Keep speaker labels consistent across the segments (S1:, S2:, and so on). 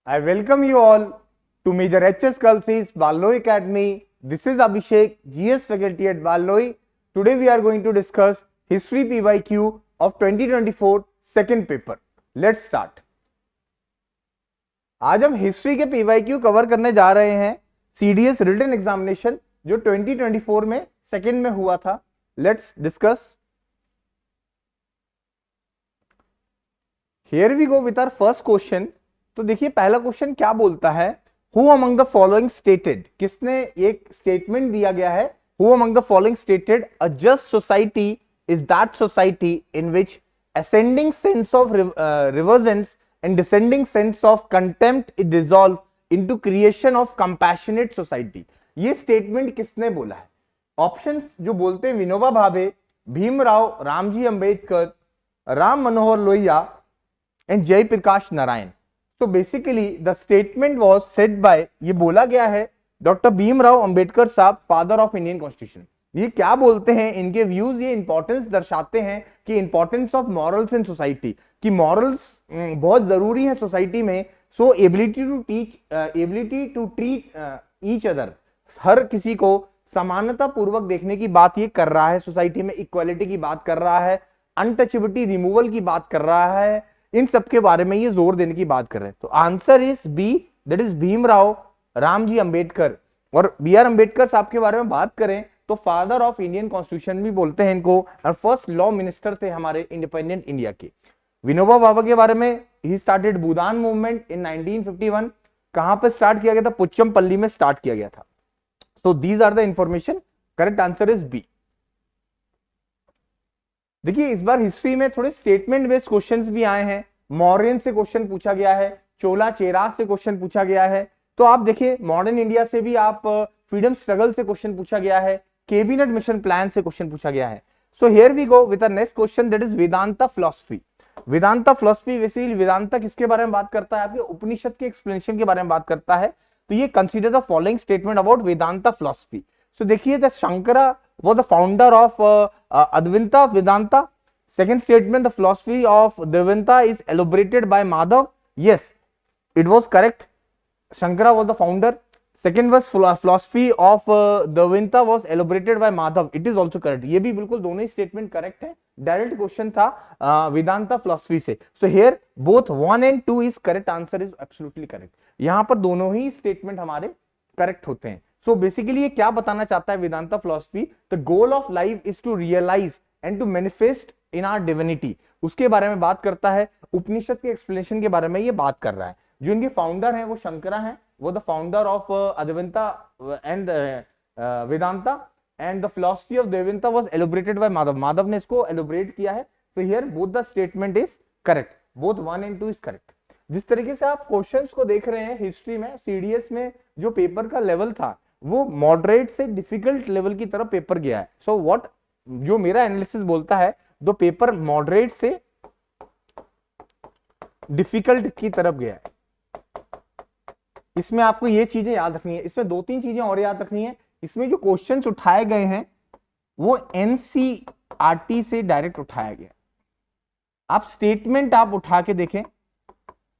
S1: I welcome you all to Major HS Kalsi's Balloi Academy. This is Abhishek, GS faculty at Balloi. Today we are going to discuss History PYQ of 2024 second paper. Let's start. आज हम history के PYQ cover करने जा रहे हैं CDS written examination जो 2024 में second में हुआ था. Let's discuss. Here we go with our first question. तो देखिए पहला क्वेश्चन क्या बोलता है, who among the following stated, किसने एक स्टेटमेंट दिया गया है, who among the following stated a just society is that society in which ascending sense of reverence and descending sense of contempt is dissolved into creation of compassionate society. ये statement किसने बोला है? Options जो बोलते हैं Vinoba Bhave, Bhimrao Ramji Ambedkar, Ram Manohar Lohia and Jayaprakash Narayan. तो basically the statement was said bye, ये बोला गया है डॉक्टर भीमराव अंबेडकर साहब, फादर ऑफ इंडियन कॉन्स्टिट्यूशन. ये क्या बोलते हैं, इनके व्यूज ये इंपॉर्टेंस दर्शाते हैं कि importance of morals in society, कि मॉरल्स बहुत जरूरी है सोसाइटी में. So ability to treat each other, हर किसी को समानता पूर्वक देखने की बात ये कर रहा है सोसाइटी में, इक्वालिटी की बात कर रहा है, अनटचेबिलिटी रिमूवल की बात कर रहा है, इन सब के बारे में ये जोर देने की बात कर रहे हैं. तो answer is B, that is Bhimrao Ramji Ambedkar. और बी आर अंबेडकर साहब के बारे में बात करें तो फादर ऑफ इंडियन कॉन्स्टिट्यूशन भी बोलते हैं इनको, और फर्स्ट लॉ मिनिस्टर थे हमारे इंडिपेंडेंट इंडिया के. विनोबा भावे के बारे में, he started Bhoodan movement in 1951. कहां पे स्टार्ट किया गया था? पुच्चमपल्ली में स्टार्ट किया गया था. So these are the information. Correct answer is B. देखिए इस बार हिस्ट्री में थोड़े स्टेटमेंट बेस्ड क्वेश्चंस भी आए हैं. मौर्यन से क्वेश्चन पूछा गया है, चोला चेरा से क्वेश्चन पूछा गया है. तो आप देखिए मॉडर्न इंडिया से भी, आप फ्रीडम स्ट्रगल से क्वेश्चन पूछा गया है, कैबिनेट मिशन प्लान से क्वेश्चन पूछा गया है. So here we go with the next question, that is Vedanta philosophy. Vedanta philosophy basically Vedanta किसके बारे में बात करता है? आपके उपनिषद के एक्सप्लेनेशन के बारे में बात करता है. तो ये consider the following statement about Vedanta philosophy. So देखिए the Shankara was the founder of Advaita Vedanta. Second statement, the philosophy of Devanta is elaborated by Madhav. Yes, it was correct. Shankara was the founder. Second was philosophy of Devanta was elaborated by Madhav. It is also correct. ये भी बिल्कुल दोनों ही statement correct है. Direct question था Vedanta philosophy से. So here both 1 and 2 is correct. Answer is absolutely correct. यहां पर दोनों ही स्टेटमेंट हमारे करेक्ट होते हैं. सो बेसिकली ये क्या बताना चाहता है Vedanta philosophy? The goal of life is to realise and to manifest in our divinity. उसके बारे में बात करता है. उपनिषद के एक्सप्लेनेशन के बारे में ये बात कर रहा है. जो इनके फाउंडर हैं वो शंकरा हैं, वो the founder of Advaita and Vedanta, and the philosophy of Vedanta was elaborated by Madhav. Madhav ने इसको एलोबरेट किया है. तो here both the statement is correct. Both 1 and 2 is correct. जिस तरीके से आप क्वेश्चंस को देख रहे हैं हिस्ट्री में, सीडीएस में जो पेपर का लेवल था वो मॉडरेट से डिफिकल्ट लेवल की तरफ पेपर गया है. सो व्हाट जो मेरा एनालिसिस बोलता है, दो पेपर मॉडरेट से डिफिकल्ट की तरफ गया है. इसमें आपको ये चीजें याद रखनी है. इसमें 2-3 चीजें और याद रखनी है. इसमें जो क्वेश्चंस उठाए गए हैं वो एनसीईआरटी से डायरेक्ट उठाया गया. आप स्टेटमेंट आप उठा के देखें,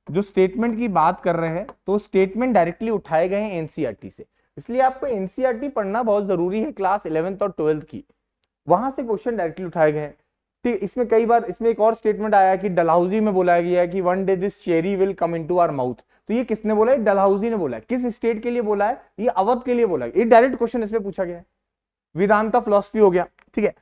S1: जो स्टेटमेंट की बात कर रहे हैं तो स्टेटमेंट डायरेक्टली उठाए गए हैं एनसीईआरटी से. इसलिए आपको एनसीईआरटी पढ़ना बहुत जरूरी है क्लास 11th और 12th की. वहां से क्वेश्चन डायरेक्टली उठाए गए हैं. ठीक, इसमें कई बार इसमें एक और स्टेटमेंट आया कि डलहौजी में बोला गया है कि one day this cherry will come into our mouth. तो ये किसने बोला है? डलहौजी ने बोला है. किस स्टेट के लिए बोला है? ये अवध के लिए बोला है. ये डायरेक्ट क्वेश्चन इसमें पूछा गया है. वेदांता फिलॉसफी हो गया. ठीक है,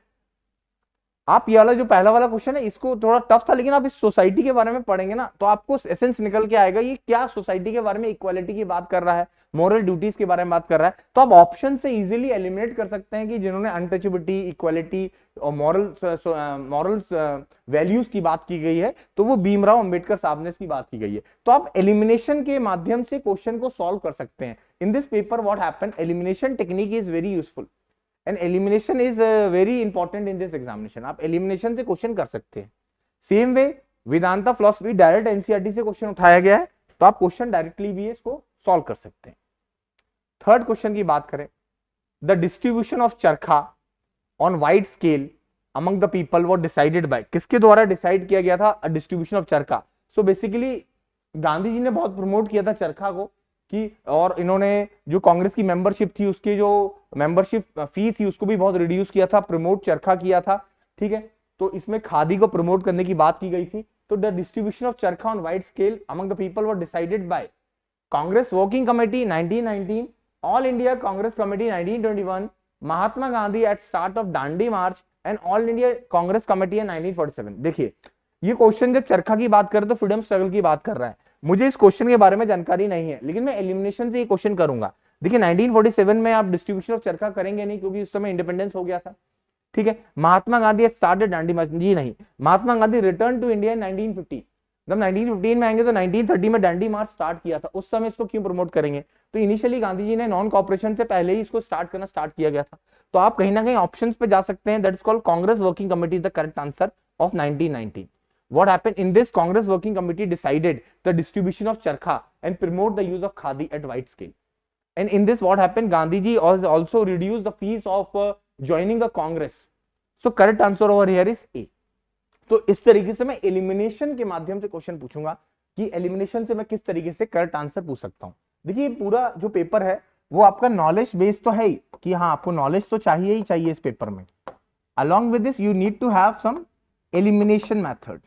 S1: आप ये वाला जो पहला वाला क्वेश्चन है इसको थोड़ा टफ था, लेकिन आप इस सोसाइटी के बारे में पढ़ेंगे ना तो आपको एसेंस निकल के आएगा. ये क्या सोसाइटी के बारे में, इक्वालिटी की बात कर रहा है, मॉरल ड्यूटीज के बारे में बात कर रहा है. तो आप ऑप्शन से इजीली एलिमिनेट कर सकते हैं कि जिन्होंने अनटचेबिलिटी, इक्वालिटी और मॉरल्स वैल्यूज की बात की गई है तो वो भीमराव अंबेडकर साहब ने इसकी बात की गई है. तो आप एलिमिनेशन के माध्यम से क्वेश्चन को सॉल्व कर सकते हैं. In this paper what happened, elimination technique is very useful and elimination is very important in this examination. आप एलिमिनेशन से क्वेश्चन कर सकते हैं. Same way Vedanta philosophy direct NCERT से क्वेश्चन उठाया गया है, तो आप क्वेश्चन डायरेक्टली भी इसको सॉल्व कर सकते हैं. थर्ड क्वेश्चन की बात करें, the distribution of charkha on wide scale among the people was decided by. किसके द्वारा डिसाइड किया गया था डिस्ट्रीब्यूशन ऑफ चरखा? सो बेसिकली गांधी जी ने बहुत प्रमोट किया था चरखा को कि, और इन्होंने जो कांग्रेस की मेंबरशिप थी उसके जो मेंबरशिप फी थी उसको भी बहुत रिड्यूस किया था, प्रमोट चरखा किया था। ठीक है, तो इसमें खादी को प्रमोट करने की बात की गई थी। तो the distribution of charkha on wide scale among the people were decided by Congress working committee 1919, all India Congress committee 1921, Mahatma Gandhi at start of Dandi march and all India Congress committee in 1947। देखिए ये क्वेश्चन जब चरखा की बात करे तो फ्रीडम स्ट्रगल की बात कर रहा है। मुझे इस क्वेश्चन के बारे में जानकारी नहीं है, लेकिन मैं एलिमिनेशन से ये क्वेश्चन करूंगा। देखिए 1947 में आप डिस्ट्रीब्यूशन ऑफ चरखा करेंगे नहीं, क्योंकि उस समय इंडिपेंडेंस हो गया था। ठीक है, महात्मा गांधी स्टार्टेड दांडी मार्च, जी नहीं, Mahatma Gandhi return to India in 1950। जब 1915 में आएंगे तो 1930 में दांडी मार्च स्टार्ट किया था, उस समय इसको क्यों प्रमोट करेंगे? तो इनिशियली गांधी जी ने नॉन कॉपरेशन से पहले ही इसको स्टार्ट करना स्टार्ट किया गया था। तो आप कहीं ना कहीं ऑप्शंस पे जा सकते हैं, that is called Congress working committee, the correct answer of 1919। What happened in this Congress working committee decided the distribution of charkha and promote the use of khadi at wide scale. And in this what happened, Gandhi ji also reduced the fees of joining the Congress. So correct answer over here is A. तो इस तरीके से मैं elimination के माध्यम से question पूछूंगा कि एलिमिनेशन से मैं किस तरीके से करेक्ट आंसर पूछ सकता हूं। देखिए पूरा जो पेपर है वो आपका नॉलेज बेस्ड तो है ही, कि हाँ आपको नॉलेज तो चाहिए ही चाहिए इस पेपर में। Along with this you need to have some elimination method.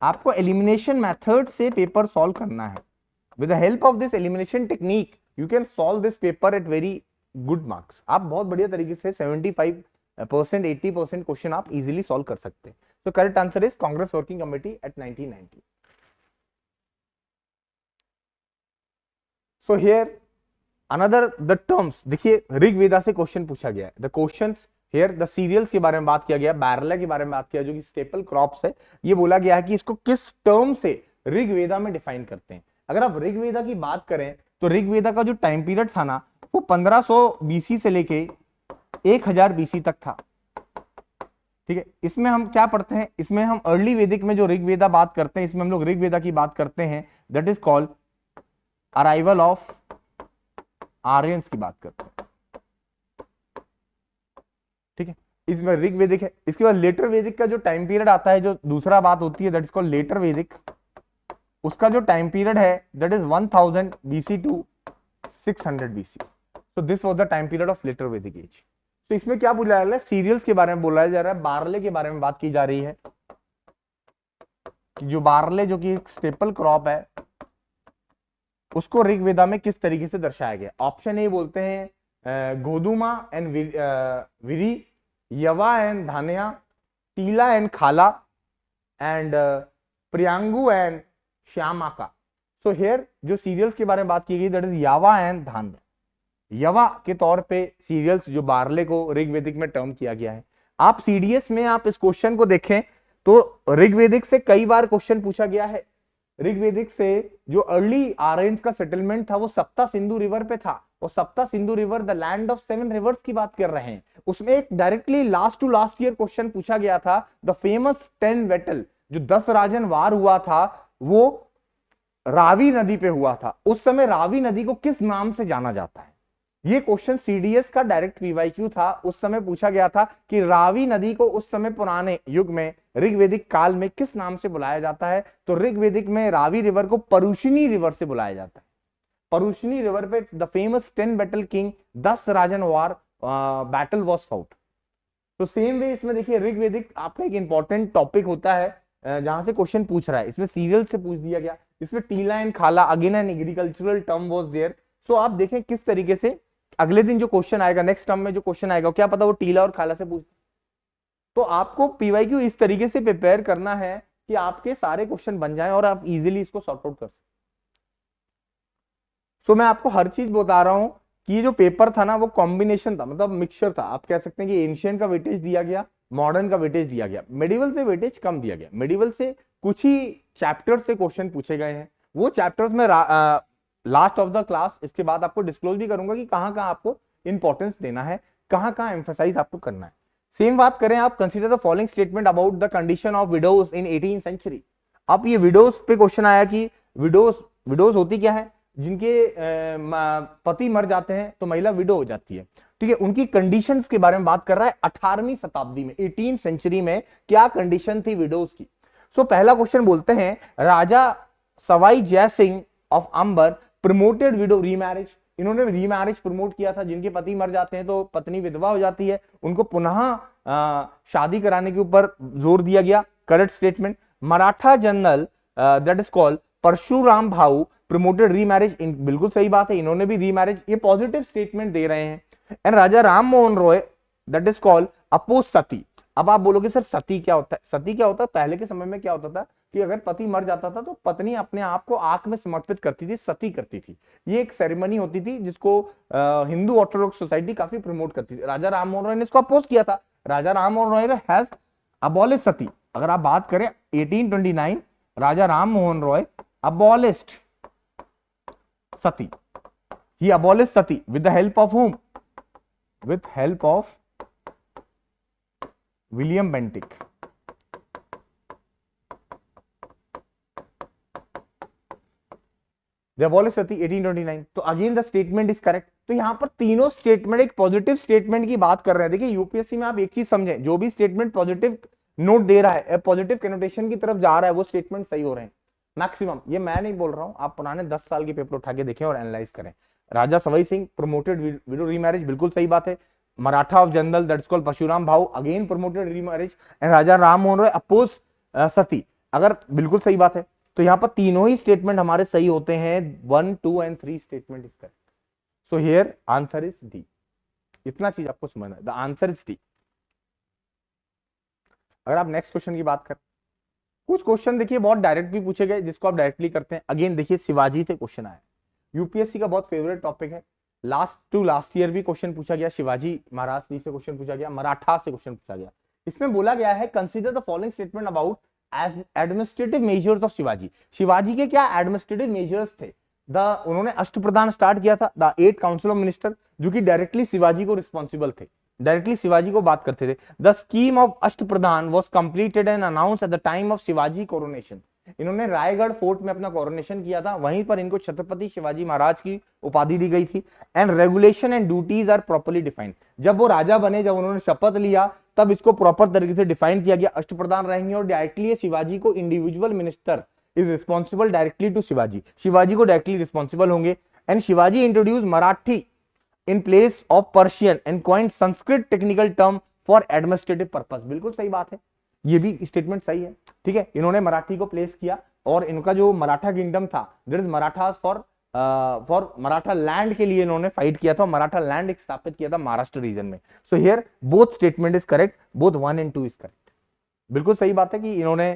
S1: आपको एलिमिनेशन मेथड से पेपर सॉल्व करना है। With the help of this elimination technique you can solve this paper at very good marks. आप बहुत बढ़िया तरीके से 75% 80% क्वेश्चन आप इजीली सॉल्व कर सकते हैं। तो correct answer is Congress working committee at 1990। So here another the terms, देखिए ऋग्वेदा से क्वेश्चन पूछा गया है। The questions here the serials के बारे में बात किया गया, बैरला के बारे में बात किया जो कि स्टेपल क्रॉप्स है। ये बोला गया है कि इसको किस टर्म से ऋग्वेदा में डिफाइन करते हैं। अगर आप ऋग्वेदा की बात करें तो ऋग्वेदा का जो टाइम पीरियड था ना वो 1500 बीसी से लेके 1000 बीसी तक था। ठीक है, इसमें हम क्या पढ़ते हैं, इसमें हम अर्ली वैदिक में जो ऋग्वेदा बात करते हैं, इसमें हम लोग ऋग्वेदा की बात करते हैं, that is called arrival of Aryans की बात करते हैं। ठीक है, इसमें ऋग्वेदिक है। इसके बाद लेटर वैदिक का जो टाइम पीरियड आता है, जो दूसरा बात होती है, that is called letter Vedic. उसका जो टाइम पीरियड है that is 1000 BC to 600 BC. So this was the time period of later Vedic age. तो इसमें क्या बोला जा रहा है, सीरियल्स के बारे में बोला जा रहा है, बार्ले के बारे में बात की जा रही है कि जो बार्ले जो कि एक स्टेपल क्रॉप है उसको ऋग्वेदा में किस तरीके से दर्शाया गया। ऑप्शन ए बोलते हैं गोधुमा एंड विरी, यवा and धान्या, tila and khala, and priyangu and shyamaka. So here जो सीरियल्स के बारे में बात की गई दैट इज यावा एंड धान्य। यवा के तौर पे सीरियल्स जो बार्ले को ऋग्वेदिक में टर्म किया गया है। आप सीडीएस में आप इस क्वेश्चन को देखें तो ऋग्वेदिक से कई बार क्वेश्चन पूछा गया है। ऋग्वेदिक से जो अर्ली आर्यंस का सेटलमेंट था वो सप्ता सिंधु रिवर पे था, और Sapta Sindhu river the land of 7 rivers की बात कर रहे हैं। उसमें एक directly last to last year question पूछा गया था, द फेमस 10 बैटल, जो 10 राजन वार हुआ था वो रावी नदी पे हुआ था। उस समय रावी नदी को किस नाम से जाना जाता है? ये क्वेश्चन सीडीएस का डायरेक्ट पीवाईक्यू था। उस समय पूछा गया था कि रावी नदी को उस समय पुराने युग में ऋग्वेदिक काल में किस नाम से बुलाया जाता है? तो ऋग्वेदिक में रावी रिवर को परुषिनी रिवर से बुलाया जाता है। परुषिनी रिवर पे the famous 10 battle king 10 Rajan war battle was fought. तो सेम वे इसमें देखिए ऋग्वेदिक आपका एक इंपॉर्टेंट टॉपिक होता है जहां से क्वेश्चन पूछ रहा है। इसमें सीरियल से पूछ दिया गया, इसमें tila and khala again an agricultural term was there. So आप देखें किस तरीके से अगले दिन जो क्वेश्चन आएगा, नेक्स्ट टर्म में जो क्वेश्चन आएगा, क्या पता वो टीला और खाला से पूछ। तो आपको पीवाईक्यू इस तरीके से प्रिपेयर करना है कि आपके सारे क्वेश्चन बन जाएं और आप इजीली इसको सॉर्ट आउट कर सकें। सो मैं आपको हर चीज बता रहा हूं कि ये जो पेपर था ना वो कॉम्बिनेशन था, मतलब मिक्सचर था। आप कह सकते हैं कि एंशिएंट का वेटेज दिया गया, मॉडर्न का वेटेज दिया गया, मेडिवल से वेटेज कम दिया गया। मेडिवल से कुछ ही चैप्टर से क्वेश्चन पूछे गए हैं, वो चैप्टर्स में लास्ट ऑफ द क्लास इसके बाद आपको डिस्क्लोज भी करूंगा कि कहां कहां आपको इंपॉर्टेंस देना है, कहां कहां एम्फसाइज आपको करना है। सेम बात करें आप, consider the following statement about the condition of widows in 18th century. अब ये विडोज पे क्वेश्चन आया कि विडोज होती क्या है? जिनके पति मर जाते हैं तो महिला विडो हो जाती है। ठीक है, उनकी कंडीशंस के बारे में बात कर रहा है। 18वीं शताब्दी में 18th सेंचुरी में क्या कंडीशन थी विडोज की? सो पहला क्वेश्चन बोलते हैं, Raja Sawai Jai Singh of Amber promoted widow remarriage. इन्होंने रीमैरिज प्रमोट किया था। जिनके पति मर जाते हैं तो पत्नी विधवा हो जाती है, उनको पुनः शादी कराने के ऊपर जोर दिया गया। Correct statement. Maratha general that is called Parshuram Bhau promoted remarriage, बिल्कुल सही बात है, इन्होंने भी रीमैरिज, ये पॉजिटिव स्टेटमेंट दे रहे हैं। And Raja Ram Mohan Roy that is called oppose sati. अब आप बोलोगे सर सती क्या होता है? सती क्या होता है? पहले के समय में क्या होता था कि अगर पति मर जाता था तो पत्नी अपने आप को आग में समर्पित करती थी, सती करती थी। ये एक सेरेमनी होती थी जिसको हिंदू ऑर्थोडॉक्स सोसाइटी काफी प्रमोट करती थी। राजा राम मोहन रॉय ने इसको अपोज किया था। Raja Ram Mohan Roy has abolish sati. अगर आप बात करें 1829, Raja Ram Mohan Roy abolished sati. He abolished sati with the help of whom? With help of William Bentinck. Abolish sati 1829। तो again the statement is correct. तो यहां पर तीनों स्टेटमेंट एक पॉजिटिव स्टेटमेंट की बात कर रहे हैं। देखिए यूपीएससी में आप एक चीज समझें, जो भी स्टेटमेंट पॉजिटिव नोट दे रहा है, पॉजिटिव कनोटेशन की तरफ जा रहा है, वो स्टेटमेंट सही हो रहे हैं मैक्सिमम। ये मैं नहीं बोल रहा हूं, आप पुराने 10 साल के पेपर उठा के देखें और एनालाइज करें। Raja Sawai Singh promoted widow remarriage, बिल्कुल सही बात है। Maratha of general that's called Parshuram Bhau again promoted remarriage. And Raja Ram Mohan Roy oppose sati, अगर बिल्कुल सही बात है। तो यहां पर तीनों ही स्टेटमेंट हमारे सही होते हैं। 1, 2 and 3 statement is correct. So here answer is D. इतना चीज आपको समझना है, द आंसर इज डी। अगर आप नेक्स्ट क्वेश्चन की बात करें, कुछ क्वेश्चन देखिए बहुत डायरेक्ट भी पूछे गए जिसको आप डायरेक्टली करते हैं। अगेन देखिए शिवाजी से क्वेश्चन आया, यूपीएससी का बहुत फेवरेट टॉपिक है। लास्ट ईयर भी क्वेश्चन पूछा गया, शिवाजी महाराज जी से क्वेश्चन पूछा गया, मराठा से क्वेश्चन पूछा गया। इसमें बोला गया है consider the following statement about administrative measures of Shivaji. Shivaji के क्या एडमिनिस्ट्रेटिव मेजर्स थे? उन्होंने अष्टप्रधान स्टार्ट किया था, द 8 काउंसिल ऑफ मिनिस्टर, जो कि डायरेक्टली शिवाजी को रिस्पॉन्सिबल थे, डायरेक्टली शिवाजी को बात करते थे। The scheme of Ashtapradhan was completed and announced at the time of Shivaji coronation. इन्होंने रायगढ़ फोर्ट में अपना कोरोनेशन किया था, वहीं पर इनको छत्रपति शिवाजी महाराज की उपाधि दी गई थी। And regulation and duties are properly defined. जब वो राजा बने, जब उन्होंने शपथ लिया, तब इसको प्रॉपर तरीके से डिफाइन किया गया। अष्टप्रधान रहेंगे और डायरेक्टली शिवाजी को individual minister is responsible directly to Shivaji, Shivaji को डायरेक्टली रिस्पॉन्सिबल होंगे। And Shivaji introduce Marathi in place of Persian and coined Sanskrit technical term for administrative purpose। बिल्कुल सही बात है, ये भी स्टेटमेंट सही है। ठीक है, इन्होंने मराठी को प्लेस किया और इनका जो मराठा किंगडम था, there is Marathas for Maratha land के लिए इन्होंने फाइट किया था, मराठा लैंड एक स्थापित किया था महाराष्ट्र रीजन में। So here both statement is correct, both 1 and 2 is correct. बिल्कुल सही बात है कि इन्होंने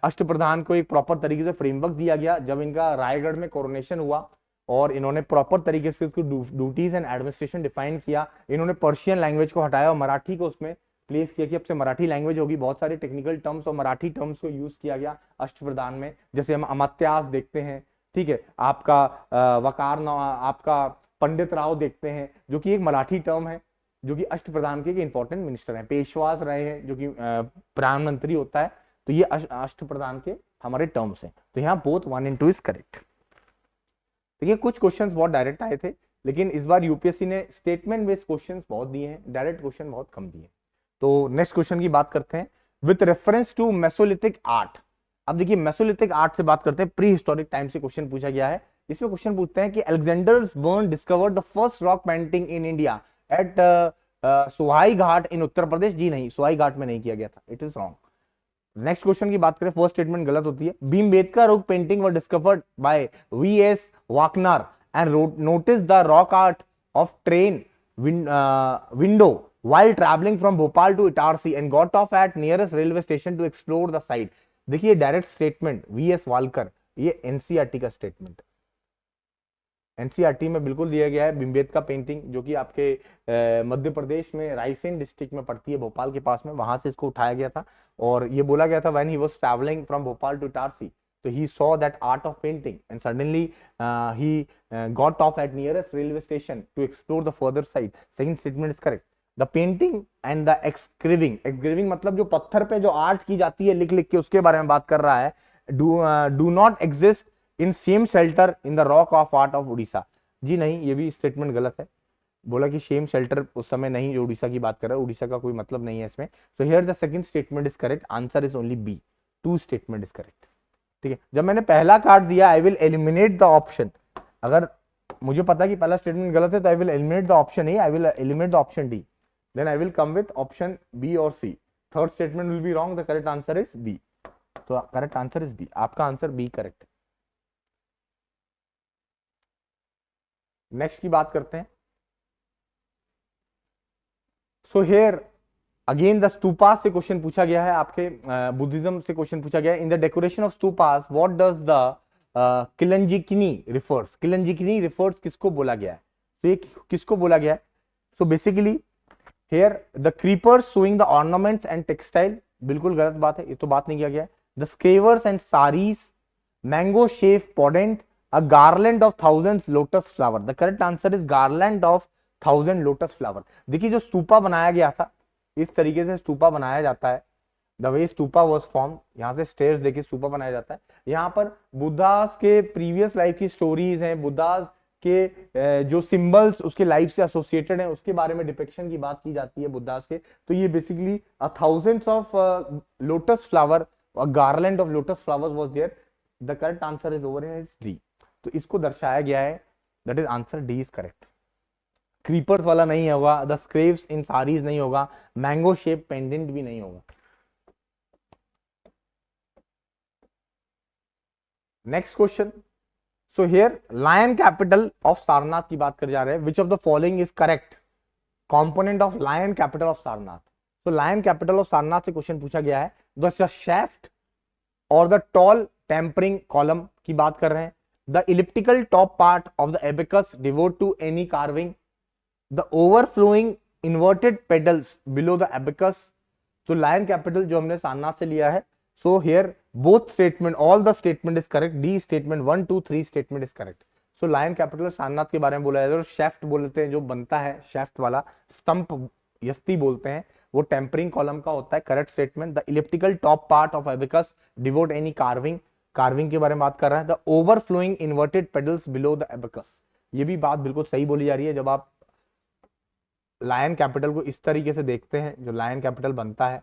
S1: अष्टप्रधान को एक प्रॉपर तरीके से फ्रेमवर्क दिया गया जब इनका रायगढ़ में कोरोनेशन हुआ, और इन्होंने प्रॉपर तरीके से उसको ड्यूटीज एंड एडमिनिस्ट्रेशन डिफाइन किया। इन्होंने पर्शियन लैंग्वेज को हटाया और मराठी को उसमें प्लेस किया कि अब से मराठी लैंग्वेज होगी। बहुत सारे टेक्निकल टर्म्स और मराठी टर्म्स को यूज किया गया अष्टप्रधान में, जैसे हम अमात्यास देखते हैं, ठीक है, आपका वकार आपका पंडित राव देखते हैं, जो कि एक मराठी टर्म है, जो कि अष्टप्रधान के इंपॉर्टेंट मिनिस्टर हैं। पेशवास रहे हैं, जो कि प्रधानमंत्री होता है, तो ये अष्टप्रधान के हमारे टर्म्स हैं। तो यहाँ बोथ 1 and 2 इज करेक्ट। देखिए कुछ क्वेश्चंस बहुत डायरेक्ट आए थे, लेकिन इस बार यूपीएससी ने स्टेटमेंट बेस्ड क्वेश्चंस बहुत दिए हैं, डायरेक्ट क्वेश्चन बहुत कम दिए। तो नेक्स्ट क्वेश्चन की बात करते हैं, with reference to mesolithic art. अब देखिए मेसोलिथिक आर्ट से बात करते हैं, प्री हिस्टोरिक टाइम से क्वेश्चन पूछा गया है। इसमें क्वेश्चन पूछते हैं कि Alexander's Burn discovered the first rock painting in India at Suhai Ghat इन उत्तर प्रदेश। जी नहीं, सुहाई घाट में नहीं किया गया था, it is wrong. Next question की बात करें, फर्स्ट स्टेटमेंट गलत होती है। Bhimbetka rock painting were discovered by V S Wakankar and notice the rock art of train window while traveling from Bhopal to Itarsi and got off at nearest railway station to explore the site। देखिए direct statement VS Walker, ये NCERT का statement, NCERT में बिल्कुल दिया गया है। Bhimbetka painting जो कि आपके मध्य प्रदेश में रायसेन डिस्ट्रिक्ट में पड़ती है, भोपाल के पास में, वहां से इसको उठाया गया था। और ये बोला गया था when he was travelling from Bhopal to Itarsi, तो he saw that art of painting and suddenly he got off at nearest railway station to explore the further site। second statement is correct। the painting and the engraving मतलब जो पत्थर पे जो art की जाती है लिख लिख के, उसके बारे में बात कर रहा है। do not exist in same shelter in the rock of art of Orissa. जी नहीं, ये भी स्टेटमेंट गलत है। बोला कि सेम शेल्टर उस समय नहीं, जो उड़ीसा की बात कर रहा है, उड़ीसा का कोई मतलब नहीं है इसमें। So here the second statement is correct, answer is only B. Two statement is correct. ठीक है, जब मैंने पहला कार्ड दिया I will eliminate the option, अगर मुझे पता कि पहला स्टेटमेंट गलत है तो I will eliminate the option A, I will eliminate the option D, then I will come with option B और C. Third statement will be wrong, the correct answer is B. तो करेक्ट आंसर इज बी, आपका answer B correct है। Next की बात करते हैं। So here again the stupas से question पूछा गया है, आपके बुद्धिज्म से क्वेश्चन पूछा गया है। In the decoration of stupas what does the kilanjikini refers, kilanjikini refers किसको बोला गया है, तो ये किसको बोला गया है। So basically here the creepers sowing the ornaments and textile, बिल्कुल गलत बात है, ये तो बात नहीं किया गया है। The squares and saris, mango sheaf pendant, a garland of thousand lotus flower, the correct answer is garland of thousand lotus flower. देखिए जो स्तूपा बनाया गया था, इस तरीके से स्तूपा बनाया जाता है, the way stupa was form, यहाँ से स्टेयर्स देखिए स्तूपा बनाया जाता है। यहाँ पर बुद्धास के प्रीवियस लाइफ की स्टोरीज हैं, बुद्धास के जो सिंबल्स उसके लाइफ से एसोसिएटेड हैं उसके बारे में डिपिक्शन की बात की जाती है बुद्धास के। तो ये basically thousands of lotus flower, garland of lotus flowers was there, the correct answer is over here is D. तो इसको दर्शाया गया है, that is answer D is correct. Creepers वाला नहीं होगा, द स्क्रेव्स इन सारीज नहीं होगा, मैंगो शेप पेंडेंट भी नहीं होगा। Next question. So here lion capital of Sarnath की बात कर जा रहे हैं, which of the following is correct component of lion capital of Sarnath. तो लायन कैपिटल ऑफ सारनाथ से क्वेश्चन पूछा गया है, द शैफ्ट और द टॉल टेम्परिंग कॉलम की बात कर रहे हैं, the elliptical top part of the abacus devote to any carving, the overflowing inverted petals below the abacus. तो लायन कैपिटल जो हमने सारनाथ से लिया है, so here both statement, all the statement is correct, D statement 1 2 3 statement is correct। so lion capital Sarnath के बारे में बोला जाता है, शेफ्ट बोलते हैं जो बनता है शेफ्ट वाला, स्तंभ यस्ती बोलते हैं, वो टेम्परिंग कॉलम का होता है। Correct statement. The elliptical top part of abacus devote any carving, carving के बारे में बात कर रहा है। The overflowing inverted petals below the abacus, ये भी बात बिल्कुल सही बोली जा रही है। जब आप लायन कैपिटल को इस तरीके से देखते हैं, जो लायन कैपिटल बनता है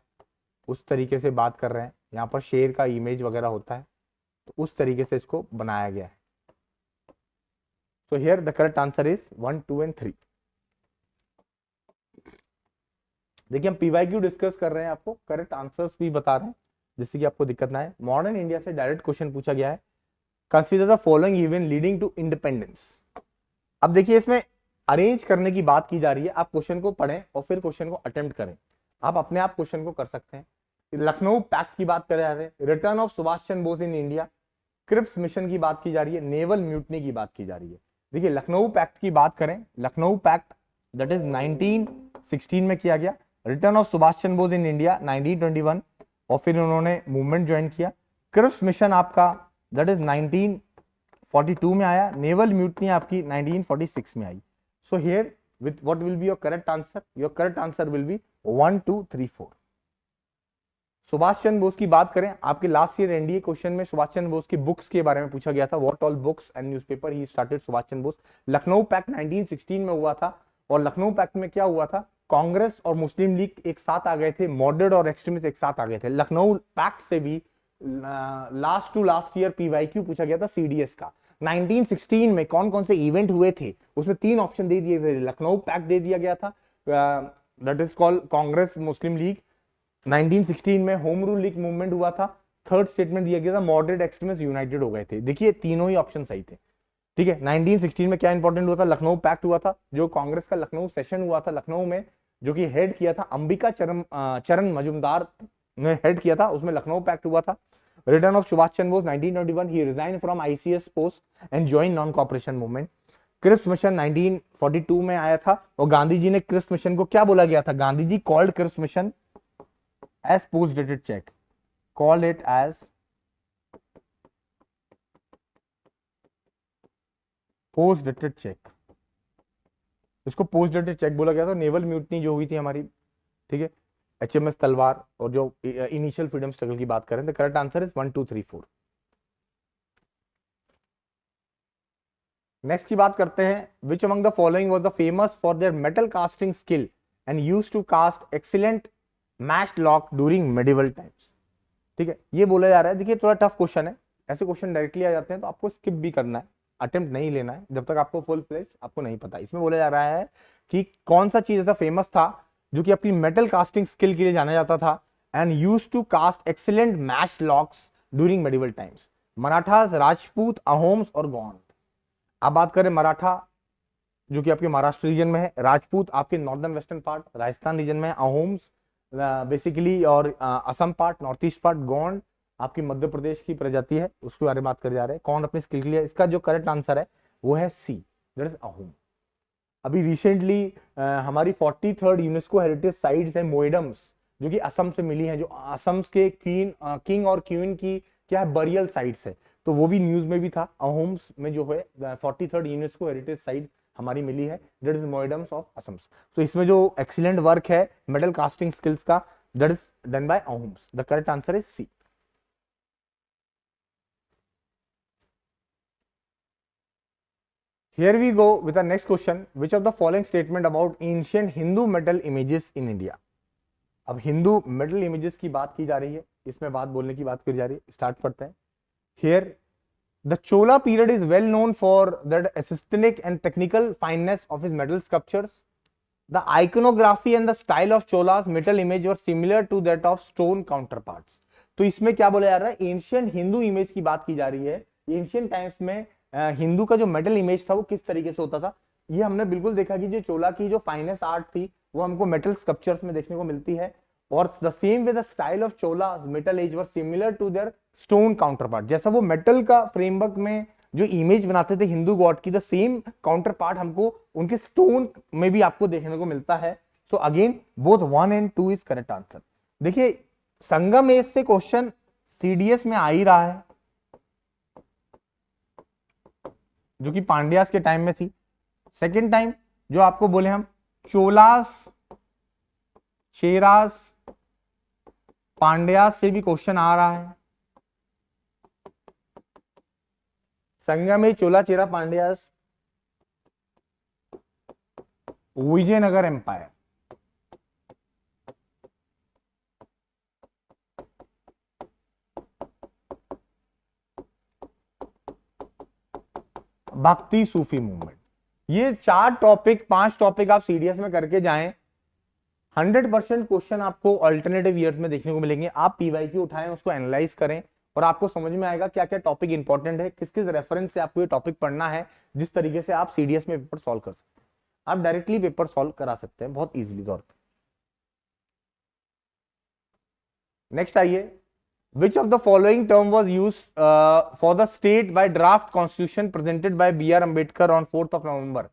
S1: उस तरीके से बात कर रहे हैं, यहाँ पर शेर का इमेज वगैरह होता है, तो उस तरीके से इसको बनाया गया है। So here the correct answer is 1 2 and 3। देखिए हम पीवाईक्यू डिस्कस कर रहे हैं, आपको करेक्ट आंसर्स भी बता रहे हैं जिससे कि आपको दिक्कत ना आए। मॉडर्न इंडिया से डायरेक्ट क्वेश्चन पूछा गया है, consider the following event leading to independence. अब देखिए इसमें अरेंज करने की बात की जा रही है, आप क्वेश्चन को पढ़ें और फिर क्वेश्चन को अटेम्प्ट करें, आप अपने आप क्वेश्चन को कर सकते हैं। लखनऊ पैक्ट की बात कर रहे हैं, return of Subhash Chandra Bose in India, Cripps mission की बात की जा रही है, नेवल म्यूटनी की बात की जा रही है। देखिए लखनऊ पैक्ट की बात करें, लखनऊ पैक्ट दैट इज 1916 में किया गया, return of Subhash Chandra Bose in India 1921 और फिर उन्होंने मूवमेंट ज्वाइन किया। क्रिप्स मिशन आपका दैट इज 1942 में आया, नेवल म्यूटनी आपकी 1946 में आई। So here with what will be your correct answer? Your correct answer will be 1 2 3 4। Subhash Chandra Bose की बात करें, आपके लास्ट ईयर एनडीए क्वेश्चन में सुभाष चंद्र बोस की बुक्स के बारे में पूछा गया था, what all books and newspaper he started Subhash Chandra Bose. Lucknow pact 1916 में हुआ था, और लखनऊ पैक्ट में क्या हुआ था, कांग्रेस और मुस्लिम लीग एक साथ आ गए थे, मॉडरेट और एक्सट्रीमिस्ट एक साथ आ गए थे। लखनऊ पैक्ट से भी last to last year PYQ पूछा गया था सीडीएस का। 1916 में कौन कौन से इवेंट हुए थे, उसमें 3 ऑप्शन दे दिए थे। लखनऊ पैक्ट दे दिया गया था, that is called Congress Muslim league. 1916 में होम रूल लीग मूवमेंट हुआ था। थर्ड स्टेटमेंट दिया गया था, मॉडरेट एक्सट्रीमिस्ट यूनाइटेड हो गए थे। देखिए तीनों ही ऑप्शन सही थे, ठीक है। 1916 में क्या इंपॉर्टेंट हुआ था, लखनऊ पैक्ट हुआ था, जो कांग्रेस का लखनऊ सेशन हुआ था लखनऊ में, जो कि हेड किया था अंबिका चरण मजुमदार ने हेड किया था, उसमें लखनऊ पैक्ट हुआ था। Return of Subhash Chandra Bose 1921, he resigned from ICS post and joined non cooperation movement। Cripps mission 1942 में आया था, और गांधी जी ने क्रिप्स मिशन को क्या बोला गया था, Gandhi ji called Cripps mission as post dated cheque, called it as post dated cheque, इसको पोस्ट डेटेड चेक बोला गया था। नेवल म्यूटनी जो हुई थी हमारी, ठीक है, HMS तलवार, और जो इनिशियल फ्रीडम स्ट्रगल की बात करें, the correct answer is 1 2 3 4। Next की बात करते हैं, which among the following was the famous for their metal casting skill and used to cast excellent matched lock during medieval times. ठीक है, ये बोला जा रहा है, देखिए थोड़ा टफ क्वेश्चन है, ऐसे क्वेश्चन डायरेक्टली आ जाते हैं तो आपको स्किप भी करना है, अटेम्प्ट नहीं लेना है जब तक आपको फुल फ्लेज आपको नहीं पता। इसमें बोला जा रहा है कि कौन सा चीज ऐसा फेमस था जो कि अपनी मेटल कास्टिंग स्किल के लिए जाना जाता था and used to cast excellent match locks during medieval times. Marathas, Rajput, Ahoms और गोंड। अब बात करें मराठा जो कि आपके महाराष्ट्र रीजन में है, राजपूत आपके northern western part Rajasthan region में है, अहोम्स बेसिकली और Assam part north east part, Gond आपकी मध्य प्रदेश की प्रजाति है, उसके बारे में बात कर जा रहे हैं। कौन अपनी स्किल के लिए, इसका जो करेक्ट आंसर है वो है सी, दैट इज अहोम। अभी रिसेंटली हमारी 43rd यूनेस्को हेरिटेज साइट्स है मोएडम्स, जो कि असम से मिली हैं, जो असम के किंग और क्वीन की क्या है बरियल साइट्स है, तो वो भी न्यूज में भी था। अहोम्स में जो है 43rd यूनेस्को हेरिटेज साइट हमारी मिली है, that is Moidams of Assam. तो इसमें जो एक्सीलेंट वर्क है मेटल कास्टिंग स्किल्स का, that is done by Ahoms. The correct answer is C. Here we go with the next question. Which of the following statement about ancient Hindu metal images in India? अब Hindu metal images की बात की जा रही है, इसमें बात बोलने की बात करी जा रही है, स्टार्ट करते हैं। Here the Chola period is well known for the aesthetic and technical fineness of his metal sculptures. The iconography and the style of Chola's metal image were similar to that of stone counterparts. तो इसमें क्या बोला जा रहा है, ancient Hindu image की बात की जा रही है। एंशियंट टाइम्स में हिंदू का जो मेटल इमेज था वो किस तरीके से होता था, ये हमने बिल्कुल देखा कि जो चोला की जो फाइनेस्ट आर्ट थी वो हमको मेटल स्कल्पचर्स में देखने को मिलती है, और the same way the style of Chola metal age were similar to their stone counterpart. जैसा वो मेटल का फ्रेमवर्क में जो इमेज बनाते थे हिंदू गॉड की, द सेम काउंटर पार्ट हमको उनके स्टोन में भी आपको देखने को मिलता है। So again both 1 and 2 is correct answer. देखिए संगम एज से क्वेश्चन सीडीएस में आ ही रहा है, जो कि पांड्यास के टाइम में थी। सेकेंड टाइम जो आपको बोले हम चोलास, चेरास, पांड्यास से भी क्वेश्चन आ रहा है। संगम में चोला, चेरा, पांड्यास, विजयनगर एम्पायर। भक्ति सूफी मूवमेंट। ये 4 टॉपिक 5 टॉपिक आप सीडीएस में करके जाएं, 100% क्वेश्चन आपको अल्टरनेटिव ईयर्स में देखने को मिलेंगे। आप पीवाईक्यू उठाएं, उसको एनालाइज करें और आपको समझ में आएगा क्या क्या टॉपिक इंपॉर्टेंट है, किस किस रेफरेंस से आपको ये टॉपिक पढ़ना है, जिस तरीके से आप सीडीएस में पेपर सॉल्व कर सकते हैं। आप डायरेक्टली पेपर सॉल्व करा सकते हैं बहुत इजीली तौर पे। नेक्स्ट आइए, which of the following term was used for the state by draft constitution presented by B.R. Ambedkar on 4th of November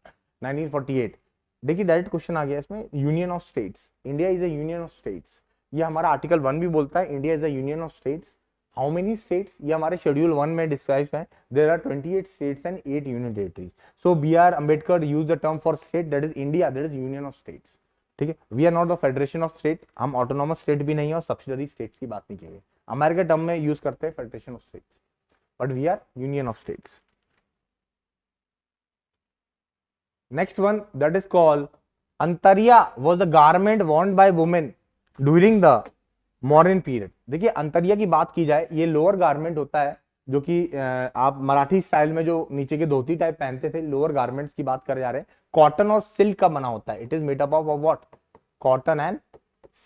S1: 1948? देखिए डायरेक्ट क्वेश्चन आ गया इसमें, union of states. India is a union of states, ये हमारा article 1 भी बोलता है, India is a union of states. How many states, ये हमारे शेड्यूल 1 में डिस्क्राइब है, there are 28 states and 8 union territories. So B.R. Ambedkar use the term for state, that is India, that is union of states. ठीक है, we are not the federation of state, हम autonomous state भी नहीं है और subsidiary states की बात नहीं की गई। अमेरिका टर्म में यूज करते हैं federation of states, but we are union of states. Next one that is called antariya was the garment worn by women during the modern period. देखिए अंतरिया की बात की जाए, ये लोअर गारमेंट होता है जो कि आप मराठी स्टाइल में जो नीचे के धोती टाइप पहनते थे, लोअर गारमेंट्स की बात कर जा रहे हैं। कॉटन और सिल्क का बना होता है, it is made up of what, cotton and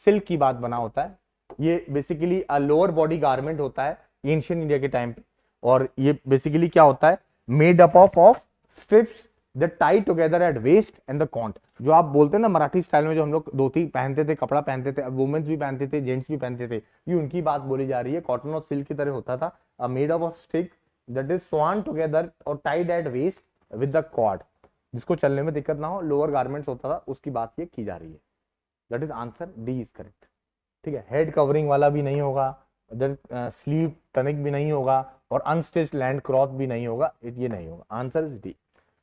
S1: silk की बात बना होता है। ये बेसिकली लोअर बॉडी गारमेंट होता है एंशियंट इंडिया के टाइम पे, और ये बेसिकली क्या होता है, made up of strips that tie together at waist and the count. जो आप बोलते हैं ना मराठी स्टाइल में जो हम लोग धोती पहनते थे, कपड़ा पहनते थे, वुमेन्स भी पहनते थे, जेंट्स भी पहनते थे, ये उनकी बात बोली जा रही है। कॉटन और सिल्क की तरह होता था, made up of stick that is sewn together और tied at waist with the cord, जिसको चलने में दिक्कत ना हो, लोअर गारमेंट्स होता था, उसकी बात ये की जा रही है। That is answer D is correct. ठीक है, हेड कवरिंग वाला भी नहीं होगा, स्लीव टनिक भी नहीं होगा, और अनस्टिच्ड लैंड क्लॉथ भी नहीं होगा, ये नहीं होगा। Answer is D.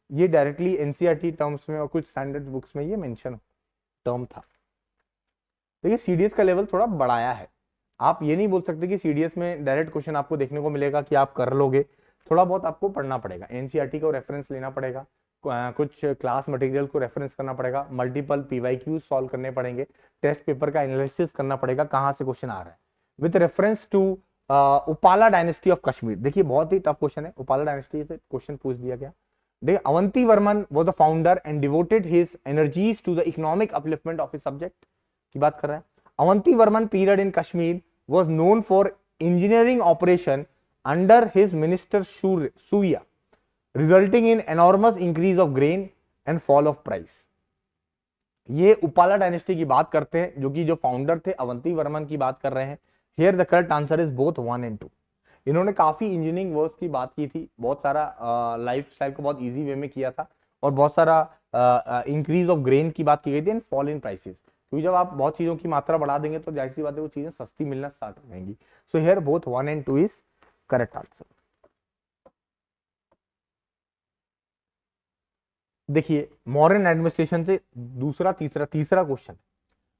S1: ये डायरेक्टली एनसीईआरटी टर्म्स में और कुछ स्टैंडर्ड बुक्स में ये मेंशन टर्म था। देखिए सीडीएस का लेवल थोड़ा बढ़ाया है, आप ये नहीं बोल सकते कि सीडीएस में डायरेक्ट क्वेश्चन आपको देखने को मिलेगा कि आप कर लोगे, थोड़ा बहुत आपको पढ़ना पड़ेगा, एनसीईआरटी को रेफरेंस लेना पड़ेगा, कुछ क्लास मटेरियल को रेफरेंस करना पड़ेगा, मल्टीपल पीवाईक्यू सॉल्व करने पड़ेंगे, टेस्ट पेपर का एनालिसिस करना पड़ेगा, कहां से क्वेश्चन आ रहा है। With reference to Utpala dynasty of Kashmir, देखिए बहुत ही टफ क्वेश्चन है, उपाला डायनेस्टी से क्वेश्चन पूछ दिया गया। देखिए Avanti Varman was the founder and devoted his energies to the economic upliftment of his subject की बात कर रहा है। Avanti Varman period in Kashmir was known for engineering operation under his minister Surya, resulting in enormous increase of grain and fall of price. ये Utpala dynasty की बात करते हैं, जो कि जो फाउंडर थे अवंती वर्मन की बात कर रहे हैं। Here the correct answer is both 1 and 2। इन्होंने काफी इंजीनियरिंग वर्क्स की बात की थी, बहुत सारा लाइफ स्टाइल को बहुत इजी वे में किया था, और बहुत सारा इंक्रीज ऑफ ग्रेन की बात की गई थी एंड फॉल इन प्राइसेस, क्योंकि जब आप बहुत चीजों की मात्रा बढ़ा देंगे तो जाहिर सी बात है वो चीजें सस्ती मिलना स्टार्ट हो जाएंगी। So here both 1 and 2 is correct answer. देखिए मॉडर्न एडमिनिस्ट्रेशन से दूसरा तीसरा क्वेश्चन,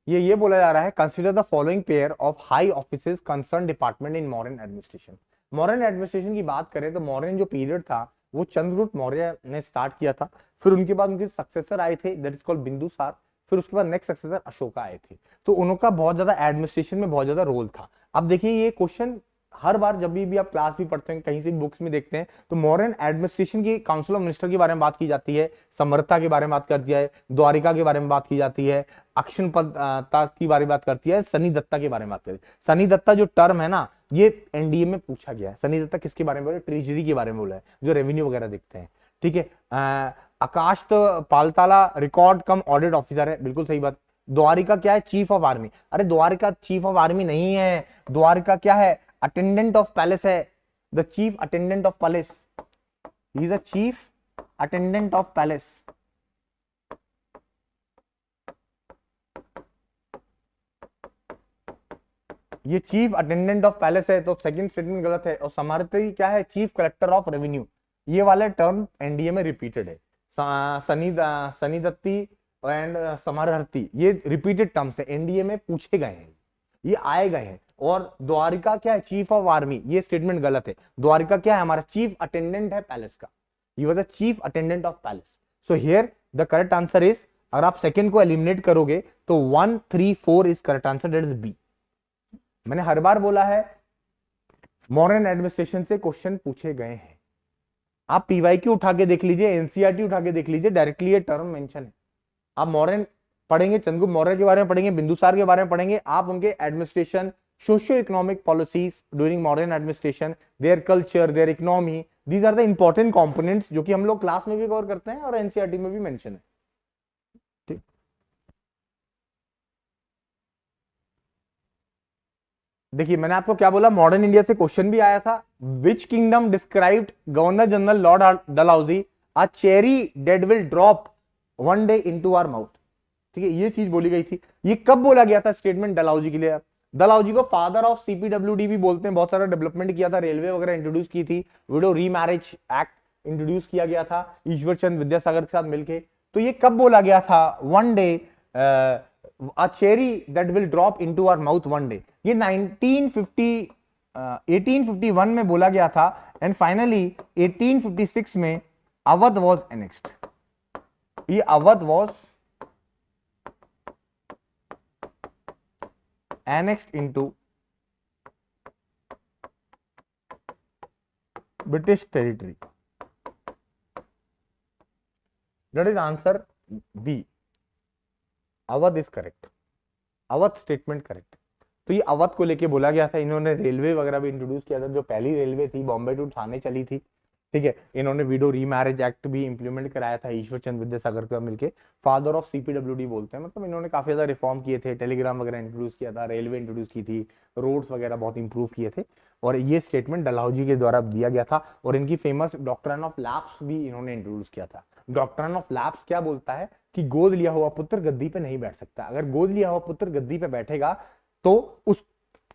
S1: ये बोला जा रहा है consider the following pair of high offices concern department in modern administration. Modern administration की बात करें तो मॉडर्न जो पीरियड था वो चंद्रगुप्त मौर्य ने स्टार्ट किया था, फिर उनके बाद उनके सक्सेसर आए थे दैट इज कॉल्ड बिंदुसार, फिर उसके बाद नेक्स्ट सक्सेसर अशोका आए थे। तो उनका बहुत ज्यादा एडमिनिस्ट्रेशन में बहुत ज्यादा रोल था। अब देखिए ये क्वेश्चन हर बार जब भी आप क्लास भी पढ़ते हैं, कहीं से बुक्स में देखते हैं, तो मॉडर्न एडमिनिस्ट्रेशन की काउंसिल ऑफ मिनिस्टर के बारे में बात की जाती है, समर्था के बारे में बात करती है, द्वारिका के बारे में बात की जाती है, अक्षण पद की बारे में बात करती है, सनी दत्ता के बारे में बात करती है। सनी दत्ता जो टर्म है ना, ये एनडीए में पूछा गया है। सनी दत्ता किसके बारे में बोले? ट्रेजरी के बारे में बोला है, जो रेवेन्यू वगैरह देखते हैं। ठीक है, आकाश पालताला रिकॉर्ड कम ऑडिट ऑफिसर है, बिल्कुल सही बात। द्वारिका क्या है? Chief of army. अरे द्वारिका चीफ ऑफ आर्मी नहीं है, द्वारिका क्या है? अटेंडेंट ऑफ पैलेस है, the chief attendant of palace, he is a chief attendant of palace. ये चीफ अटेंडेंट ऑफ पैलेस है, तो सेकंड स्टेटमेंट गलत है। और समर्थी क्या है? Chief collector of revenue. ये वाला टर्म एनडीए में रिपीटेड है। सनी दत्ती एंड समरहर्थी, ये रिपीटेड टर्म्स है, एनडीए में पूछे गए हैं, ये आए गए हैं। और द्वारिका क्या है? चीफ ऑफ आर्मी, ये स्टेटमेंट गलत है। द्वारिका क्या है? हमारा चीफ अटेंडेंट है पैलेस का, he was the chief attendant of palace. So here the correct answer is, अगर आप सेकंड को एलिमिनेट करोगे तो 1, 3, 4 is correct answer, that is B. मैंने हर बार बोला है मॉडर्न एडमिनिस्ट्रेशन से क्वेश्चन पूछे गए हैं। आप पीवाईक्यू उठा के देख लीजिए, एनसीईआरटी उठा के देख लीजिए, डायरेक्टली ये टर्म मेंशन है। आप मॉडर्न पढ़ेंगे, चंद्रगुप्त मौर्य के बारे में पढ़ेंगे, बिंदुसार के बारे में पढ़ेंगे, आप उनके administration, socio economic policies during modern administration, their culture, their economy, these are the important components जो कि हम लोग क्लास में भी कवर करते हैं और एनसीईआरटी में भी मेंशन है। ठीक, देखिए मैंने आपको क्या बोला, मॉडर्न इंडिया से क्वेश्चन भी आया था। Which kingdom described governor general lord Dalhousie a cherry dead will drop one day into our mouth. ठीक है, ये चीज बोली गई थी। ये कब बोला गया था स्टेटमेंट डलहौजी के लिए? डलहौजी को फादर ऑफ सीपीडब्ल्यूडी भी बोलते हैं, बहुत सारा डेवलपमेंट किया था, रेलवे वगैरह इंट्रोड्यूस की थी, विडो रीमैरिज एक्ट इंट्रोड्यूस किया गया था ईश्वर चंद विद्यासागर के साथ मिलके। तो ये कब बोला गया था? One day a cherry that will drop into our mouth one day, ये 1851 में बोला गया था। एंड फाइनली 1856 में अवध वॉज एनेक्स्ड। ये Awadh was annexed into British territory. That is answer B, Awadh is correct, Awadh statement correct. तो ये अवध को लेके बोला गया था। इन्होंने रेलवे वगैरह भी इंट्रोड्यूस किया था, जो पहली रेलवे थी बॉम्बे टू ठाणे चली थी। ठीक है, इन्होंने विडो रीमैरिज एक्ट भी इंप्लीमेंट कराया था ईश्वर चंद विद्यासागर के साथ मिलके। फादर ऑफ सीपीडब्ल्यूडी बोलते हैं, मतलब इन्होंने काफी ज्यादा रिफॉर्म किए थे, टेलीग्राम वगैरह इंट्रोड्यूस किया था, रेलवे इंट्रोड्यूस की थी, रोड्स वगैरह बहुत इंप्रूव किए थे। और ये स्टेटमेंट डलहौजी के द्वारा दिया गया था। और इनकी फेमस डॉक्ट्रिन ऑफ लैप्स भी इन्होंने इंट्रोड्यूस किया था। डॉक्ट्रिन ऑफ लैप्स क्या बोलता है कि गोद लिया हुआ पुत्र गद्दी पे नहीं बैठ सकता। अगर गोद लिया हुआ पुत्र गद्दी पे बैठेगा तो उस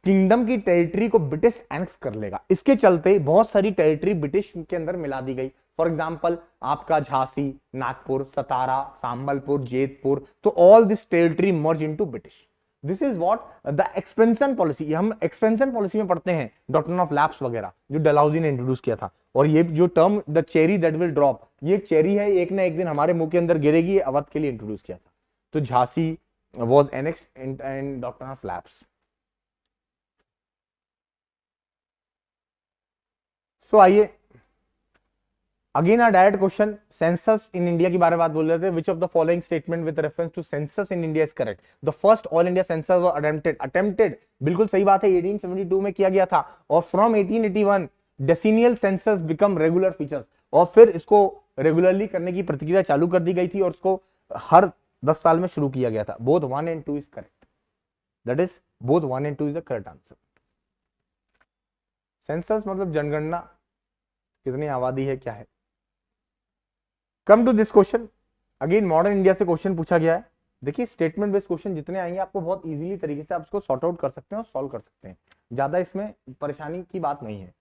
S1: किंगडम की टेरिटरी को ब्रिटिश एनेक्स कर लेगा। इसके चलते बहुत सारी टेरिटरी ब्रिटिश के अंदर मिला दी गई। फॉर एग्जांपल आपका झांसी, नागपुर, सतारा, संबलपुर, जेतपुर, तो all this territory merge into British. This is what the expansion policy. हम एक्सपेंशन पॉलिसी में पढ़ते हैं डॉक्ट्रिन ऑफ लैप्स वगैरह, जो डलहौजी ने इंट्रोड्यूस किया था। और ये जो term the cherry that will drop, ये चेरी है, एक ना एक दिन हमारे मुंह के अंदर गिरेगी, ये अवध के लिए इंट्रोड्यूस किया था। तो Jhansi was annexed in doctrine of lapse. So आइए again a direct question, census in India के बारे में बात बोल रहे थे। Which of the following statement with reference to census in India is correct? The first all India census was attempted, बिल्कुल सही बात है, 1872 में किया गया था। और from 1881 decennial census become regular features, और फिर इसको रेगुलरली करने की प्रक्रिया चालू कर दी गई थी और इसको हर 10 साल में शुरू किया गया था। Both 1 and 2 is correct, that is both 1 and 2 is the correct answer. Census मतलब जनगणना, कितनी आबादी है, क्या है। Come to this question, again modern India से क्वेश्चन पूछा गया है। देखिए स्टेटमेंट बेस्ड क्वेश्चन जितने आएंगे आपको बहुत इजीली तरीके से आप इसको सॉर्ट आउट कर सकते हैं और सॉल्व कर सकते हैं, ज्यादा इसमें परेशानी की बात नहीं है।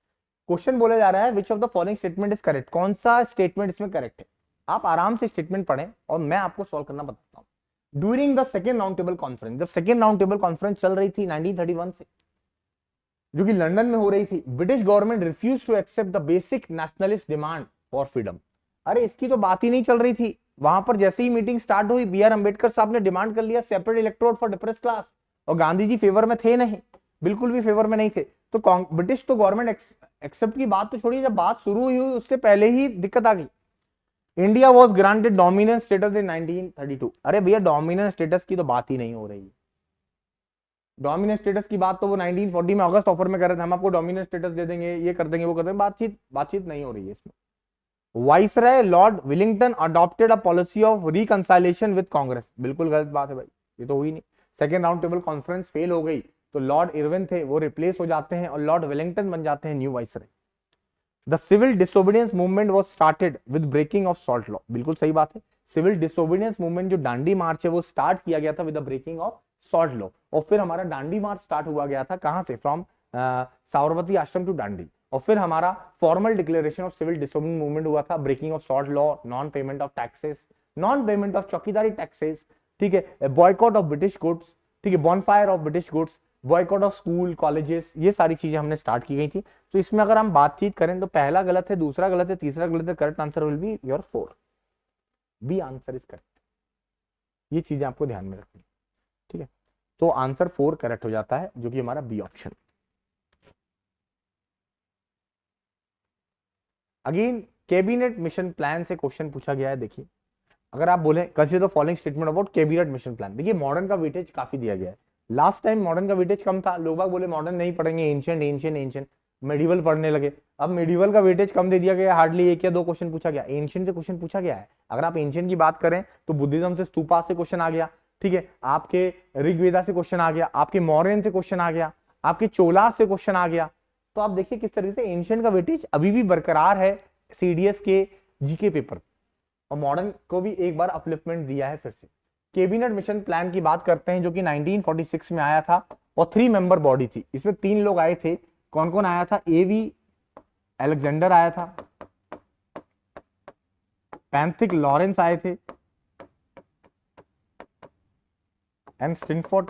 S1: क्वेश्चन बोला जा रहा है विच of the following statement is correct, कौन सा स्टेटमेंट इसमें करेक्ट है। आप आराम से स्टेटमेंट पढ़ें और मैं आपको सॉल्व करना बताता हूं। During the second round table conference, जब सेकेंड राउंड टेबल कॉन्फ्रेंस चल रही थी 1931 से, जो कि लंदन में हो रही थी, British government refuse to accept the basic nationalist demand for freedom. अरे इसकी तो बात ही नहीं चल रही थी। वहां पर जैसे ही मीटिंग स्टार्ट हुई, बी आर अम्बेडकर साहब ने डिमांड कर लिया separate electorate for depress class, और गांधी जी फेवर में थे नहीं, बिल्कुल भी फेवर में नहीं थे। तो ब्रिटिश तो गवर्नमेंट एक्सेप्ट की बात तो छोड़िए, जब बात शुरू हुई उससे पहले ही दिक्कत आ गई। India was granted dominance status in 1932। अरे भैया डोमिनेंस स्टेटस की तो बात ही नहीं हो रही। डोमिनेंस स्टेटस की बात तो वो 1940 में अगस्त ऑफर में कर रहे थे, हम आपको डोमिनेंस स्टेटस दे देंगे, ये कर देंगे, वो कर देंगे, बातचीत नहीं हो रही है इसमें। Viceroy Lord Willingdon adopted a policy of reconciliation with Congress, बिल्कुल गलत बात है भाई, ये तो हुई नहीं। Second round table conference fail हो गई, तो लॉर्ड इरविन थे वो रिप्लेस हो जाते हैं और लॉर्ड विलिंगटन बन जाते हैं new viceroy. The civil disobedience movement was started with breaking of salt law, बिल्कुल सही बात है। सिविल डिसोबीडियंस मूवमेंट जो दांडी मार्च है वो स्टार्ट किया गया था with the breaking of salt law, और फिर हमारा दांडी मार्च स्टार्ट हुआ गया था कहां से, फ्रॉम साबरमती आश्रम टू दांडी, और फिर हमारा formal declaration of civil disobedience movement हुआ था, breaking of salt law, non payment of taxes, non payment of chowkidari taxes, ठीक है, बॉयकॉट ऑफ ब्रिटिश गुड्स, ठीक है, bonfire of British goods, boycott of school colleges, ये सारी चीजें हमने स्टार्ट की गई थी। तो इसमें अगर हम बातचीत करें तो पहला गलत है, दूसरा गलत है, तीसरा गलत है, correct answer will be your 4, B answer is correct. ये चीजें आपको ध्यान में रखनी, ठीक है। तो आंसर 4 करेक्ट हो जाता है, जो कि हमारा B option. Again cabinet mission plan से क्वेश्चन पूछा गया है। देखिए अगर आप बोले consider the following statement about cabinet mission plan, देखिए मॉडर्न का वेटेज काफी दिया गया है। लास्ट टाइम मॉडर्न का वेटेज कम था, लोग बाग बोले मॉडर्न नहीं पढ़ेंगे, एंशिएंट एंशिएंट एंशिएंट, मेडिवल पढ़ने लगे। अब मेडिवल का वेटेज कम दे दिया गया, हार्डली 1 या 2 क्वेश्चन पूछा गया, एंशिएंट से क्वेश्चन पूछा गया है। अगर आप एंशिएंट की बात करें तो बुद्धिज्म से स्तूपा से क्वेश्चन आ गया, ठीक है, आपके ऋग्वेदा से क्वेश्चन आ गया, आपके मौर्यन से क्वेश्चन आ गया, आपके चोला से क्वेश्चन आ गया। तो आप देखिए किस तरीके से एंशिएंट का वेटेज अभी भी बरकरार है सीडीएस के जीके पेपर, और मॉडर्न को भी एक बार अपलिफ्टमेंट दिया है फिर से। कैबिनेट मिशन प्लान की बात करते हैं जो कि 1946 में आया था, और 3 मेंबर बॉडी थी। इसमें 3 लोग आए थे, कौन कौन आया था, एवी अलेक्जेंडर आया था, पैंथिक लॉरेंस आए थे, एंड स्टिनफोर्ड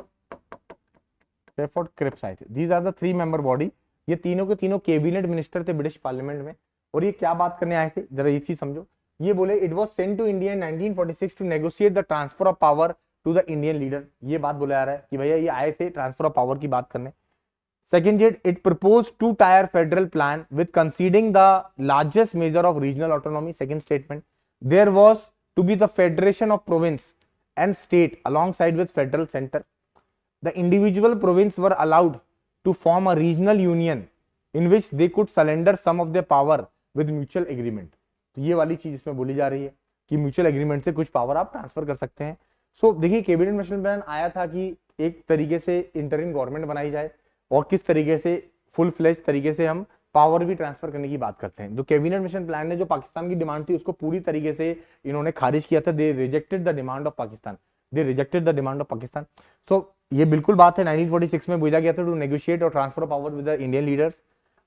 S1: क्रिप्स आए थे। These are the 3 member body. ये तीनों के तीनों कैबिनेट मिनिस्टर थे ब्रिटिश पार्लियामेंट में, और ये क्या बात करने आए थे जरा ये चीज समझो। ये बोले it was sent to India in 1946 to negotiate the transfer of power to the Indian leader. ये बात बोला जा रहा है कि भैया ये आए थे ट्रांसफर ऑफ पावर की बात करने। Second, it propose 2 tier federal plan with conceding the largest measure of regional autonomy. Second statement, there was to be the federation of province and state alongside with federal centre. The individual province were allowed to form a regional union in which they could surrender some of their power with mutual agreement। तो ये वाली चीज इसमें बोली जा रही है कि म्यूचुअल एग्रीमेंट से कुछ पावर आप ट्रांसफर कर सकते हैं। सो देखिए कैबिनेट मिशन प्लान आया था कि एक तरीके से इंटरिम गवर्नमेंट बनाई जाए, और किस तरीके से फुल फ्लेज तरीके से हम पावर भी ट्रांसफर करने की बात करते हैं। जो कैबिनेट मिशन प्लान ने जो पाकिस्तान की डिमांड थी उसको पूरी तरीके से इन्होंने खारिज किया था। They rejected the demand of Pakistan, they rejected the demand of Pakistan. So ये बिल्कुल बात है 1946 में बोला गया था टू नेगोशिएट और transfer of power with the Indian leaders,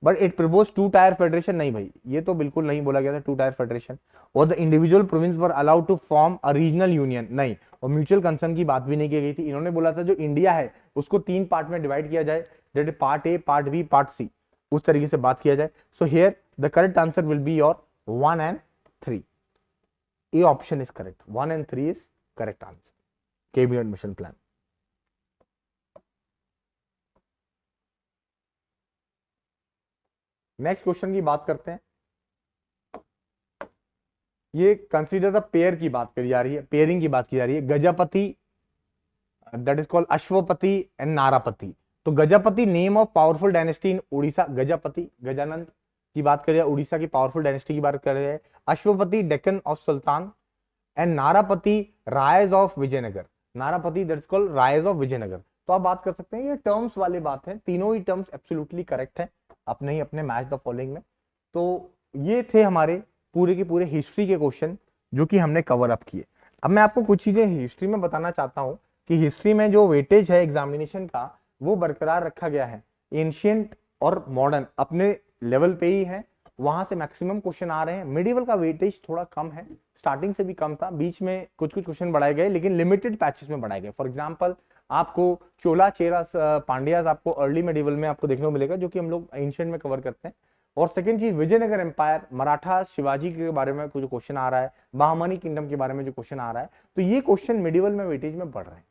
S1: but it propose 2 tier federation. नहीं भाई, ये तो बिल्कुल नहीं बोला गया था 2 टायर फेडरेशन। और the individual province were allowed to form a regional union, नहीं, और म्यूचुअल कंसर्न की बात भी नहीं की गई थी। इन्होंने बोला था जो इंडिया है उसको 3 पार्ट में डिवाइड किया जाए, that is part A, part B, part C, उस तरीके से बात किया जाए। So here the correct answer will be your 1 and 3। A option is correct, 1 and 3 is correct answer, cabinet mission plan. Next question की बात करते हैं। ये कंसीडर द पेयर की बात करी जा रही है, पेयरिंग की बात की जा रही है। Gajapati, that is called Ashwapati and Narapati. तो Gajapati name of powerful dynasty in Orissa, Gajapati Gajanand की बात करें, उड़ीसा की पावरफुल डायनेस्टी की बात कर रहे हैं। Ashwapati Deccan of sultan, and Narapati Rayas of Vijayanagar, Narapati that is called Rayas of Vijayanagar. तो आप बात कर सकते हैं, ये टर्म्स वाली बात है, तीनों ही टर्म्स एब्सोल्युटली करेक्ट है अपने ही अपने मैच द फॉलोइंग में। तो ये थे हमारे पूरे के पूरे हिस्ट्री के क्वेश्चन जो कि हमने कवर अप किए। अब मैं आपको कुछ चीजें हिस्ट्री में बताना चाहता हूं कि हिस्ट्री में जो वेटेज है एग्जामिनेशन का वो बरकरार रखा गया है। एंशियंट और मॉडर्न अपने लेवल पे ही है, वहां से मैक्सिमम क्वेश्चन आ रहे हैं। मिडिवल का वेटेज थोड़ा कम है, स्टार्टिंग से भी कम था, बीच में कुछ कुछ क्वेश्चन बढ़ाए गए लेकिन लिमिटेड पैचेस में बढ़ाए गए। फॉर एग्जांपल आपको चोला चेरा पांड्याज आपको अर्ली मिडिवल में आपको देखने को मिलेगा, जो कि हम लोग एंशियंट में कवर करते हैं। और सेकंड चीज विजयनगर एम्पायर, मराठा शिवाजी के बारे में कुछ क्वेश्चन आ रहा है, बहामनी किंगडम के बारे में जो क्वेश्चन आ रहा है, तो ये क्वेश्चन मिडिवल में वेटेज में बढ़ रहे हैं।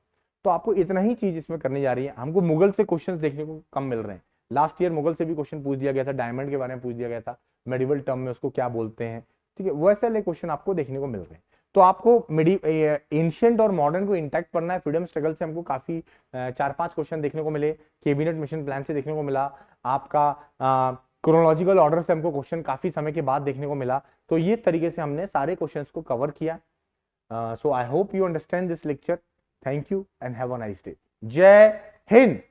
S1: तो आपको इतना ही चीज इसमें करनी जा रही है। हमको मुगल से क्वेश्चंस देखने को कम मिल रहे हैं। लास्ट ईयर मुगल से भी क्वेश्चन पूछ दिया गया था, डायमंड के बारे में पूछ दिया गया था, मेडिवल टर्म में उसको क्या बोलते हैं, ठीक है, वैसे वाले क्वेश्चन आपको देखने को मिल रहे हैं। तो आपको एंशियंट और मॉडर्न को इंटैक्ट करना है। फ्रीडम स्ट्रगल से हमको काफी 4-5 क्वेश्चन देखने को मिले, कैबिनेट मिशन प्लान से देखने को मिला, आपका क्रोनोलॉजिकल ऑर्डर से हमको क्वेश्चन काफी समय के बाद देखने को मिला। तो ये तरीके से हमने सारे क्वेश्चंस को कवर किया। So I hope you understand this lecture. Thank you and have a nice day. जय हिंद।